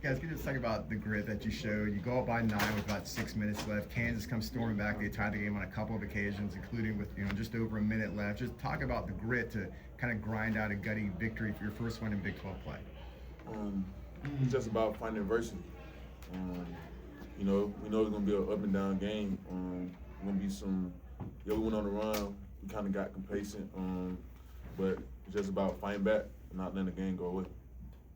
Guys, can you just talk about the grit that you showed? You go up by 9 with about 6 minutes left. Kansas comes storming back. They tied the game on a couple of occasions, including with just over a minute left. Just talk about the grit to kind of grind out a gutty victory for your first one in Big 12 play. It's just about finding adversity. We know it's gonna be an up and down game. Gonna be we went on the run. We kind of got complacent. But it's just about fighting back and not letting the game go away.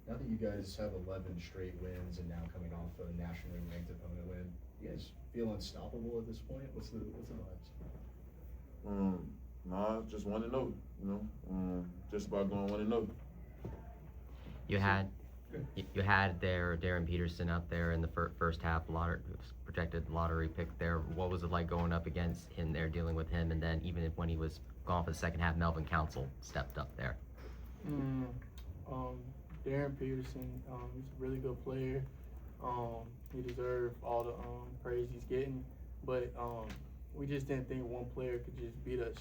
Now that you guys have 11 straight wins and now coming off a nationally ranked opponent win, you guys feel unstoppable at this point? What's the vibes? Nah, just 1-0. Just about going 1-0. You had Darren Peterson out there in the first half, projected lottery pick there. What was it like going up against him there, dealing with him, and then even when he was gone for the second half, Melvin Council stepped up there? Darren Peterson, he's a really good player. He deserves all the praise he's getting, but we just didn't think one player could just beat us.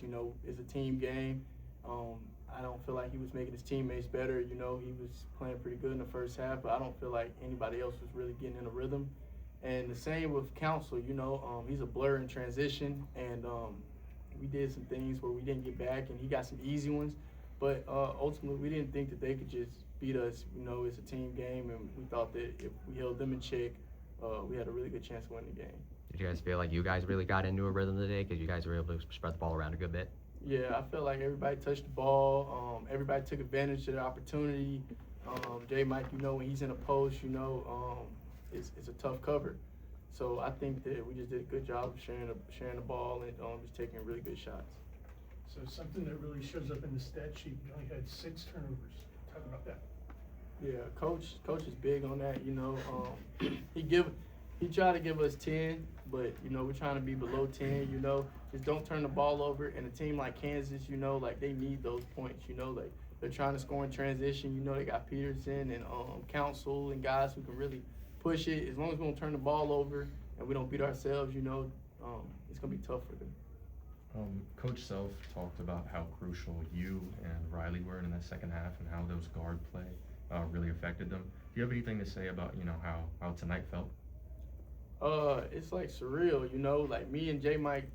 It's a team game. I don't feel like he was making his teammates better. He was playing pretty good in the first half, but I don't feel like anybody else was really getting in a rhythm. And the same with Council. He's a blur in transition, and we did some things where we didn't get back, and he got some easy ones. But ultimately, we didn't think that they could just beat us. It's a team game, and we thought that if we held them in check, we had a really good chance of winning the game. Did you guys feel like you guys really got into a rhythm today because you guys were able to spread the ball around a good bit? Yeah, I felt like everybody touched the ball. Everybody took advantage of the opportunity. Mike, when he's in a post, it's a tough cover. So I think that we just did a good job of sharing the ball and just taking really good shots. So something that really shows up in the stat sheet, you only had 6 turnovers. Talk about that. Yeah, coach is big on that. He tried to give us 10, but we're trying to be below 10. Just don't turn the ball over. And a team like Kansas, they need those points. They're trying to score in transition. They got Peterson and Council and guys who can really push it. As long as we don't turn the ball over and we don't beat ourselves, it's gonna be tough for them. Coach Self talked about how crucial you and Riley were in the second half and how those guard play really affected them. Do you have anything to say about how tonight felt? It's like surreal, like me and Mike,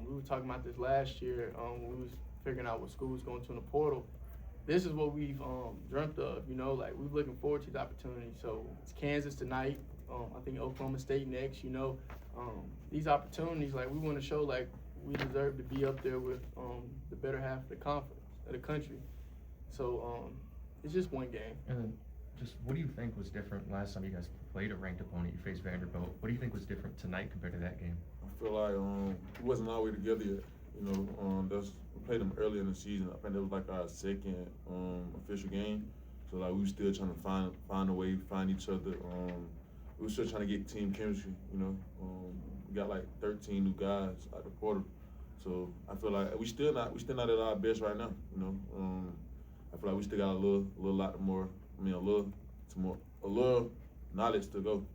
we were talking about this last year when we was figuring out what school was going to in the portal. This is what we've dreamt of, like we're looking forward to the opportunity. So it's Kansas tonight. I think Oklahoma State next. These opportunities, like we want to show like we deserve to be up there with the better half of the conference, of the country. So it's just one game. And then just what do you think was different last time you guys played a ranked opponent? You faced Vanderbilt. What do you think was different tonight compared to that game? I feel like we wasn't all the way together yet. We played them early in the season. I think it was like our second official game. So like we were still trying to find a way, find each other. We were still trying to get team chemistry. We got like 13 new guys out the portal. So I feel like we still not at our best right now. I feel like we still got a little knowledge to go.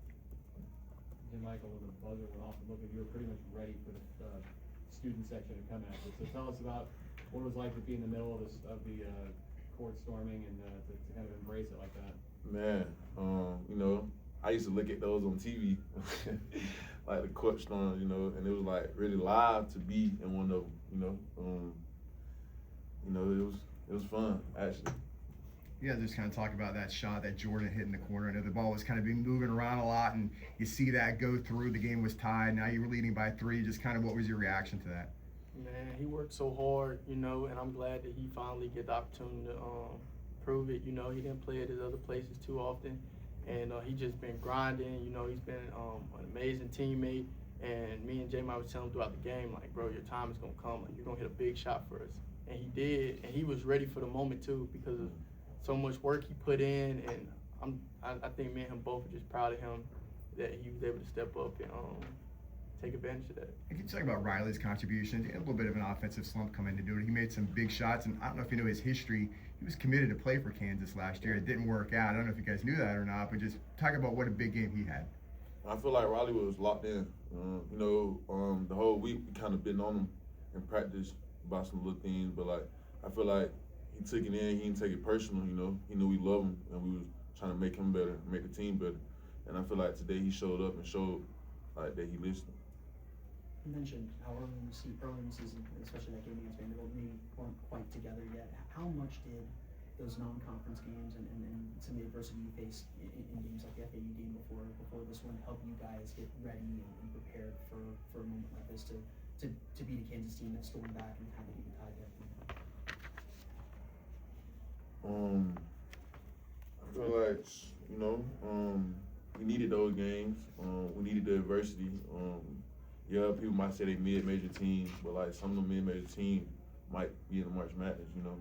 Jamichael, with a buzzer went off, it looked like you were pretty much ready for the student section to come at you. So tell us about what it was like to be in the middle of the court storming and to kind of embrace it like that. Man, I used to look at those on TV, like the court storm, and it was like really live to be in one of them, it was fun actually. You guys just kind of talk about that shot that Jordan hit in the corner. I know the ball was kind of been moving around a lot, and you see that go through. The game was tied. Now you were leading by 3. Just kind of what was your reaction to that? Man, he worked so hard, and I'm glad that he finally get the opportunity to prove it. He didn't play at his other places too often, and he just been grinding. He's been an amazing teammate, and me and J-Mike was telling him throughout the game, like, bro, your time is gonna come. Like, you're gonna hit a big shot for us, and he did, and he was ready for the moment too because of so much work he put in, and I think me and him both are just proud of him that he was able to step up and take advantage of that. Can you talk about Riley's contributions? He had a little bit of an offensive slump coming into it. He made some big shots, and I don't know if you know his history. He was committed to play for Kansas last year. It didn't work out. I don't know if you guys knew that or not, but just talk about what a big game he had. I feel like Riley was locked in. The whole week we kind of been on him in practice about some little things, but like I feel like he took it in. He didn't take it personal. He knew we love him, and we was trying to make him better, make the team better. And I feel like today he showed up and showed like that he listened. You mentioned how early in the season, especially that game against Vanderbilt, maybe weren't quite together yet. How much did those non-conference games and some of the adversity you faced in games like the FAU game before this one help you guys get ready and prepared for a moment like this to beat a Kansas team that's stormed back and kind of getting tied there? I feel like, you know, we needed those games. We needed the adversity. Yeah, people might say they mid-major teams, but like some of the mid-major teams might be in the March Madness, you know.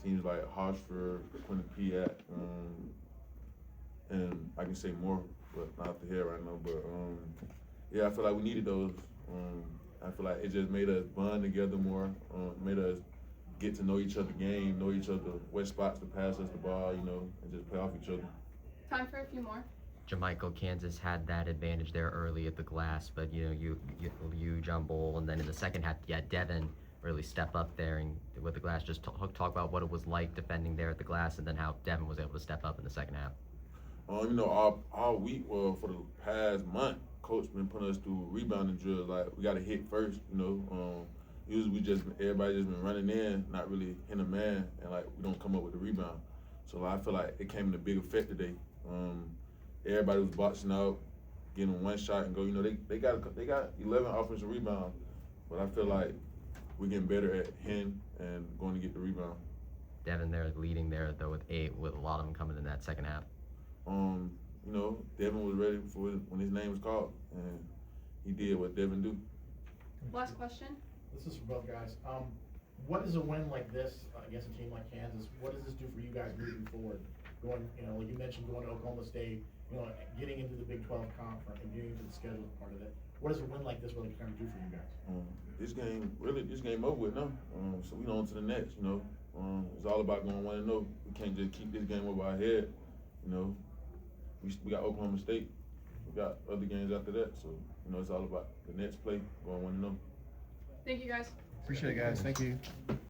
Teams like Hartford, Quinnipiac, and I can say more, but not off the head right now. But yeah, I feel like we needed those. I feel like it just made us bond together more, made us get to know each other game, know each other, what spots to pass us the ball, you know, and just play off each other. Time for a few more. Jamichael, Kansas had that advantage there early at the glass, but you John Bull, and then in the second half, Devin really step up there and with the glass. Just talk about what it was like defending there at the glass, and then how Devin was able to step up in the second half. You know, all week, well, for the past month, coach been putting us through rebounding drills. Like we got to hit first, you know. Usually everybody just been running in, not really hitting a man, and like we don't come up with the rebound. So like, I feel like it came in a big effect today. Everybody was boxing out, getting one shot and go. You know, they got 11 offensive rebounds, but I feel like we're getting better at hitting and going to get the rebound. Devin there leading there though with 8, with a lot of them coming in that second half. You know, Devin was ready for when his name was called, and he did what Devin do. Last question. This is for both guys. What is a win like this against a team like Kansas? What does this do for you guys moving forward? Going, you know, like you mentioned, going to Oklahoma State, you know, getting into the Big 12 conference and getting into the schedule part of it. What does a win like this really kind of do for you guys? This game over with now. So we on to the next. You know, it's all about going 1-0. We can't just keep this game over our head. You know, we got Oklahoma State. We got other games after that. So you know, it's all about the next play, going 1-0. Thank you, guys. Appreciate it, guys. Thank you.